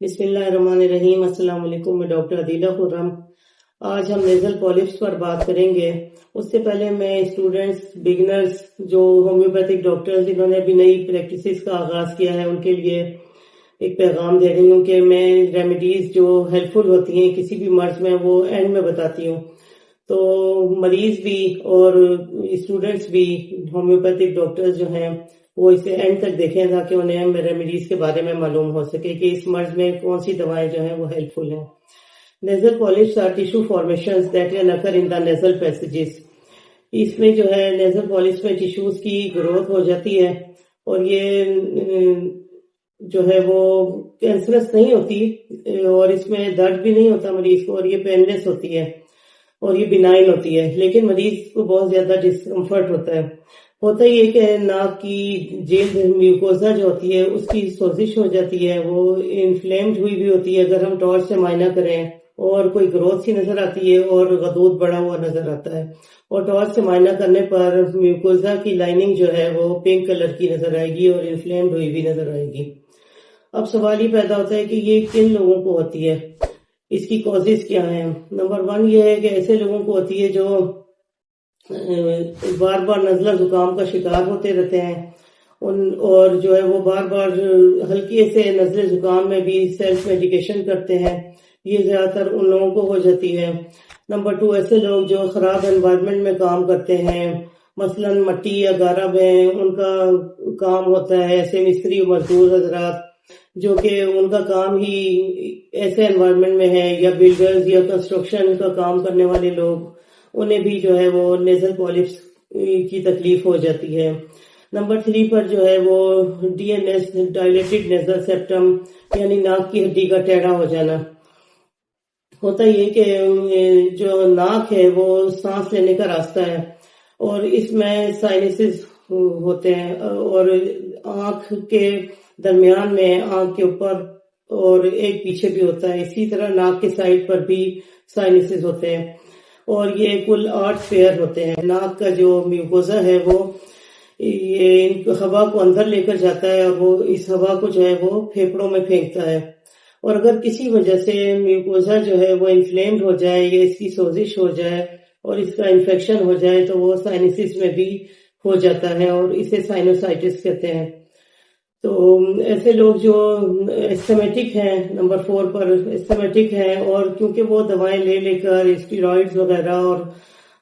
بسم اللہ الرحمن الرحیم۔ السلام علیکم، میں ڈاکٹر عدیلہ خرم۔ آج ہم نیزل پالپس پر بات کریں گے۔ اس سے پہلے میں اسٹوڈنٹس، بگنرز جو ہومیوپیتھک ڈاکٹرز جنہوں نے ابھی نئی پریکٹسز کا آغاز کیا ہے ان کے لیے ایک پیغام دے رہی ہوں کہ میں ریمیڈیز جو ہیلپ فل ہوتی ہیں کسی بھی مرض میں وہ اینڈ میں بتاتی ہوں، تو مریض بھی اور اسٹوڈنٹس بھی ہومیوپیتھک ڈاکٹرز جو ہیں وہ اسے اینڈ تک دیکھیں تاکہ انہیں ریمیڈیز کے بارے میں معلوم ہو سکے کہ اس مرض میں کون سی دوائیں جو ہیں وہ ہیلپ فل ہیں۔ Nasal polyps are tissue formations that can occur in the nasal passages. اس میں جو ہے نیزل پالپس میں ٹیشوز کی گروتھ ہو جاتی ہے اور یہ جو ہے وہ کینسرس نہیں ہوتی اور اس میں درد بھی نہیں ہوتا مریض کو، اور یہ پینلیس ہوتی ہے اور یہ بینائن ہوتی ہے، لیکن مریض کو بہت زیادہ ڈسکمفرٹ ہوتا ہی ہے کہ ناک کی جلد میوکوزا جو ہوتی ہے اس کی سوزش ہو جاتی ہے، وہ انفلیمڈ ہوئی بھی ہوتی ہے اگر ہم ٹارچ سے معائنہ کریں، اور کوئی گروتھ سی نظر آتی ہے اور غدود بڑا ہوا نظر آتا ہے، اور ٹارچ سے معائنہ کرنے پر میوکوزا کی لائننگ جو ہے وہ پنک کلر کی نظر آئے گی اور انفلیمڈ ہوئی بھی نظر آئے گی۔ اب سوال یہ پیدا ہوتا ہے کہ یہ کن لوگوں کو ہوتی ہے، اس کی کازز کیا ہیں۔ نمبر 1 یہ ہے کہ ایسے لوگوں کو ہوتی ہے جو بار بار نزلہ زکام کا شکار ہوتے رہتے ہیں، اور جو ہے وہ بار بار ہلکے سے نزلے زکام میں بھی سیلف میڈیکیشن کرتے ہیں، یہ زیادہ تر ان لوگوں کو ہو جاتی ہے۔ نمبر 2 ایسے لوگ جو خراب انوائرمنٹ میں کام کرتے ہیں، مثلا مٹی یا گارا میں ان کا کام ہوتا ہے، ایسے مستری مزدور حضرات جو کہ ان کا کام ہی ایسے انوائرمنٹ میں ہے، یا بلڈرز یا کنسٹرکشن کا کام کرنے والے لوگ، انہیں بھی جو ہے وہ نیزل پالپس کی تکلیف ہو جاتی ہے۔ نمبر 3 پر جو ہے وہ D N S dilated nasal septum یعنی ناک کی ہڈی کا ٹیڑھا ہو جانا ہوتا یہ کہ جو ناک ہے وہ سانس لینے کا راستہ ہے اور اس میں سائنسز ہوتے ہیں، اور آنکھ کے درمیان میں، آنکھ کے اوپر اور ایک پیچھے بھی ہوتا ہے، اسی طرح ناک کے سائڈ پر بھی سائنسز ہوتے ہیں، اور یہ کل 8 پیئر ہوتے ہیں۔ ناک کا جو میوکوزا ہے وہ یہ ہوا کو اندر لے کر جاتا ہے اور وہ اس ہوا کو جو ہے وہ پھیپھڑوں میں پھینکتا ہے، اور اگر کسی وجہ سے میوکوزا جو ہے وہ انفلیمڈ ہو جائے یا اس کی سوزش ہو جائے اور اس کا انفیکشن ہو جائے تو وہ سائنسز میں بھی ہو جاتا ہے اور اسے سائنوسائٹس کہتے ہیں۔ تو ایسے لوگ جو اسٹمیٹک ہیں، نمبر 4 پر اسٹمیٹک ہیں، اور کیونکہ وہ دوائیں لے لے کر اسٹیرائڈز وغیرہ اور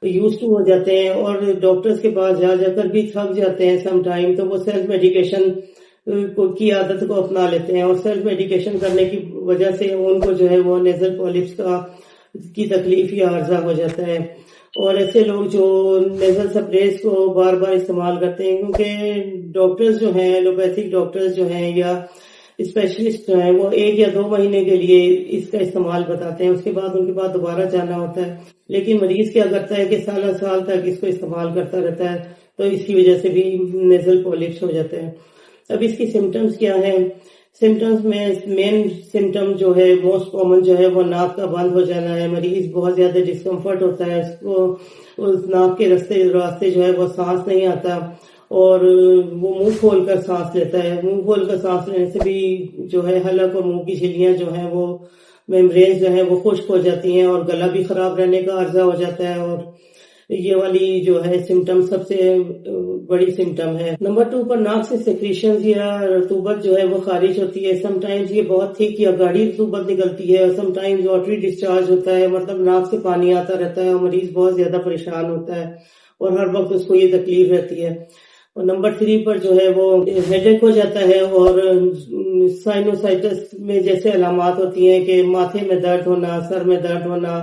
یوز ٹو ہو جاتے ہیں اور ڈاکٹرز کے پاس جا کر بھی تھک جاتے ہیں سم ٹائم، تو وہ سیلف میڈیکیشن کی عادت کو اپنا لیتے ہیں، اور سیلف میڈیکیشن کرنے کی وجہ سے ان کو جو ہے وہ نیزل پالپس کی تکلیف یا عرضہ ہو جاتا ہے۔ اور ایسے لوگ جو نیزل سپریز کو بار بار استعمال کرتے ہیں، کیونکہ ڈاکٹرز جو ہیں، ایلوپیتھک ڈاکٹرز جو ہیں یا اسپیشلسٹ جو ہیں، وہ 1 یا 2 مہینے کے لیے اس کا استعمال بتاتے ہیں، اس کے بعد ان کے بعد دوبارہ جانا ہوتا ہے، لیکن مریض کیا کرتا ہے کہ سالہ سال تک اس کو استعمال کرتا رہتا ہے، تو اس کی وجہ سے بھی نیزل پالپس ہو جاتے ہیں۔ اب اس کی سمٹمز کیا ہیں؟ سمٹمز میں مین سمٹم جو ہے موسٹ کامن جو ہے وہ ناک کا بند ہو جانا ہے، مریض بہت زیادہ ڈسکمفرٹ ہوتا ہے، اس کو اس ناک کے راستے جو ہے وہ سانس نہیں آتا، اور وہ منہ کھول کر سانس لیتا ہے، منہ کھول کر سانس لینے سے بھی جو ہے حلق اور منہ کی جھلیاں جو ہیں وہ میمبرینز جو ہیں وہ خشک ہو جاتی ہیں اور گلا بھی خراب رہنے کا عرضہ ہو جاتا ہے، اور یہ والی جو ہے سمٹم سب سے بڑی سمٹم ہے۔ نمبر 2 پر ناک سے سیکریشنز یا رطوبت جو ہے وہ خارج ہوتی ہے، سم ٹائمز یہ بہت تھک یا گاڑھی رطوبت نکلتی ہے، اور سم ٹائمز واٹری ڈسچارج ہوتا ہے، مطلب ناک سے پانی آتا رہتا ہے اور مریض بہت زیادہ پریشان ہوتا ہے اور ہر وقت اس کو یہ تکلیف رہتی ہے۔ اور نمبر 3 پر جو ہے وہ ہیڈ ایک ہو جاتا ہے، اور سائنوسائٹس میں جیسے علامات ہوتی ہیں کہ ماتھے میں درد ہونا، سر میں درد ہونا،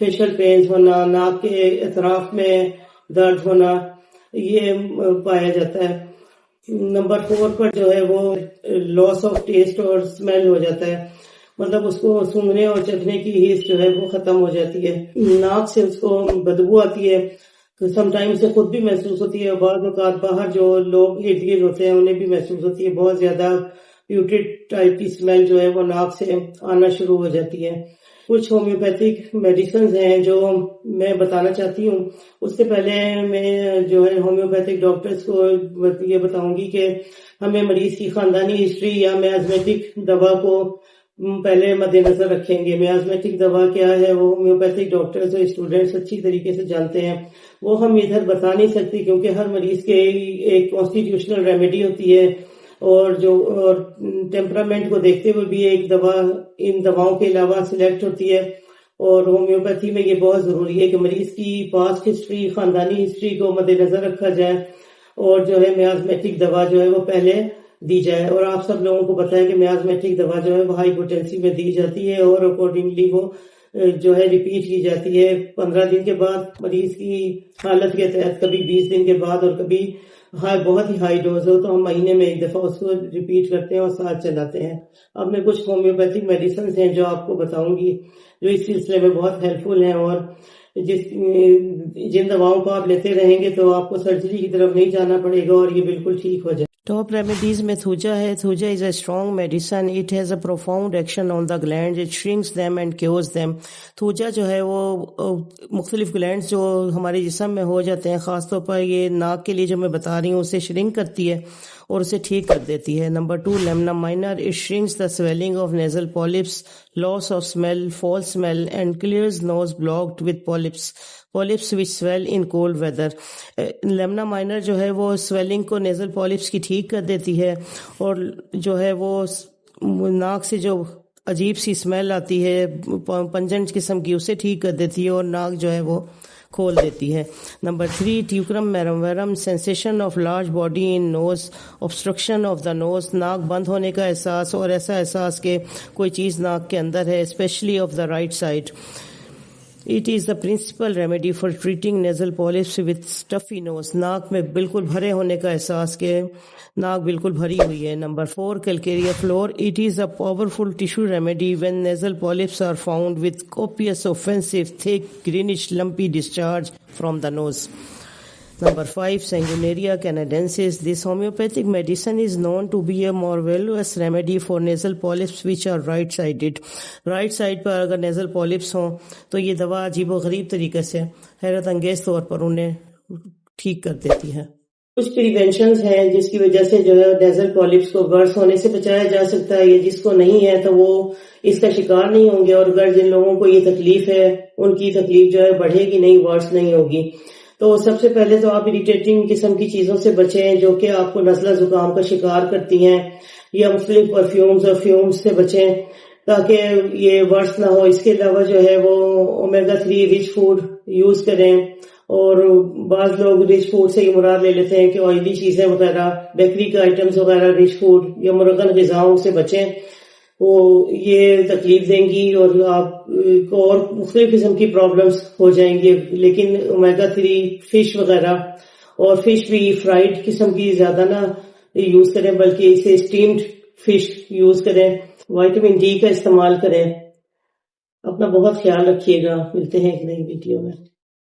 فیشل پینز ہونا، ناک کے اطراف میں درد ہونا، یہ پایا جاتا ہے۔ نمبر 4 پر جو ہے وہ لاس آف ٹیسٹ اور اسمیل ہو جاتا ہے، مطلب اس کو سونگھنے اور چکھنے کی حس جو ہے وہ ختم ہو جاتی ہے، ناک سے اس کو بدبو آتی ہے، سم ٹائم سے خود بھی محسوس ہوتی ہے، بعض اوقات باہر جو لوگ ارد گرد ہوتے ہیں انہیں بھی محسوس ہوتی ہے، بہت زیادہ پیوٹڈ ٹائپ کی اسمیل جو ہے وہ ناک سے آنا شروع ہو جاتی ہے۔ کچھ ہومیوپیتھک میڈیسنز ہیں جو میں بتانا چاہتی ہوں، اس سے پہلے میں جو ہے ہومیوپیتھک ڈاکٹرز کو یہ بتاؤں گی کہ ہمیں مریض کی خاندانی ہسٹری یا میازمیٹک دوا کو پہلے مد نظر رکھیں گے. میازمیٹک دوا کیا ہے وہ ہومیوپیتھک ڈاکٹرز اور اسٹوڈینٹس اچھی طریقے سے جانتے ہیں. وہ ہم ادھر بتا نہیں سکتے کیونکہ ہر مریض کے ایک کانسٹیٹیوشنل ریمیڈی ہوتی ہے اور ٹیمپرامنٹ کو دیکھتے ہوئے بھی ایک دوا ان دواؤں کے علاوہ سلیکٹ ہوتی ہے. اور ہومیوپیتھی میں یہ بہت ضروری ہے کہ مریض کی پاسٹ ہسٹری، خاندانی ہسٹری کو مد نظر رکھا جائے اور میازمیٹک دوا وہ پہلے دی جائے. اور آپ سب لوگوں کو پتا ہے کہ میازمیٹک دوا وہ ہائی پوٹینسی میں دی جاتی ہے اور اکارڈنگلی وہ ریپیٹ کی جاتی ہے 15 دن کے بعد مریض کی حالت کے تحت، کبھی 20 دن کے بعد، اور کبھی بہت ہی ہائی ڈوز ہو تو ہم مہینے میں ایک دفعہ اس کو ریپیٹ کرتے ہیں اور ساتھ چلاتے ہیں. اب میں کچھ ہومیوپیتھک میڈیسنز ہیں جو آپ کو بتاؤں گی جو اس سلسلے میں بہت ہیلپ فل ہیں، اور جن دواؤں کو آپ لیتے رہیں گے تو آپ کو سرجری کی طرف نہیں جانا پڑے گا اور یہ بالکل ٹھیک ہو جائے. ٹاپ ریمیڈیز میں تھوجا ہے. Thuja is a strong medicine. It has a profound action on the gland. It shrinks them and cures them. Thuja وہ مختلف گلینڈز جو ہمارے جسم میں ہو جاتے ہیں، خاص طور پر یہ ناک کے لیے جو میں بتا رہی ہوں، اسے شرنک کرتی ہے اور اسے ٹھیک کر دیتی ہے. Number 2 lemna minor. It shrinks the swelling of nasal polyps, loss of smell, foul smell and clears nose blocked with polyps which swell in cold weather. Lemna minor وہ سویلنگ کو نیزل پالپس کی ٹھیک کر دیتی ہے اور وہ ناک سے جو عجیب سی اسمیل آتی ہے پنجنٹ قسم کی، اسے ٹھیک کر دیتی ہے اور ناک وہ کھول دیتی ہے. Number 3 teucrium marum. Sensation of large body in nose, obstruction of the nose, ناک بند ہونے کا احساس اور ایسا احساس کہ کوئی چیز ناک کے اندر ہے، especially of the right side. It is the principal remedy for treating nasal polyps with stuffy nose. ناک میں بالکل بھرے ہونے کا احساس کہ ناک بالکل بھری ہوئی ہے. Number 4 calcarea fluor. It is a powerful tissue remedy when nasal polyps are found with copious, offensive, thick, greenish, lumpy discharge from the nose. Number 5 Sanguinaria canadensis. This homeopathic medicine is known to be a marvelous remedy for nasal polyps which are right-sided. Right side پر اگر nasal polyps ہوں تو یہ دوا عجیب و غریب طریقے سے حیرت انگیز طور پر انہیں ٹھیک کر دیتی ہے. کچھ پریونشنز ہیں جس کی وجہ سے نیزل پالپس کو ورس ہونے سے بچایا جا سکتا ہے، یا جس کو نہیں ہے تو وہ اس کا شکار نہیں ہوں گے، اور اگر جن لوگوں کو یہ تکلیف ہے ان کی تکلیف بڑھے گی نہیں، ورس نہیں ہوگی. تو سب سے پہلے تو آپ اریٹیٹنگ قسم کی چیزوں سے بچیں جو کہ آپ کو نزلہ زکام کا شکار کرتی ہیں، یا مختلف پرفیومز اور فیومز سے بچیں تاکہ یہ ورس نہ ہو. اس کے علاوہ وہ اومیگا 3 رچ فوڈ یوز کریں، اور بعض لوگ رچ فوڈ سے یہ مراد لے لیتے ہیں کہ آئلی چیزیں وغیرہ، بیکری کا آئٹمز وغیرہ رچ فوڈ یا مرغن غذاؤں سے بچیں، وہ یہ تکلیف دیں گی اور آپ کو اور مختلف قسم کی پرابلمز ہو جائیں گی. لیکن اومیگا 3 فش وغیرہ، اور فش بھی فرائیڈ قسم کی زیادہ نہ یوز کریں بلکہ اسے اسٹیمڈ فش یوز کریں. وائٹامن ڈی کا استعمال کریں. اپنا بہت خیال رکھیے گا. ملتے ہیں ایک نئی ویڈیو میں.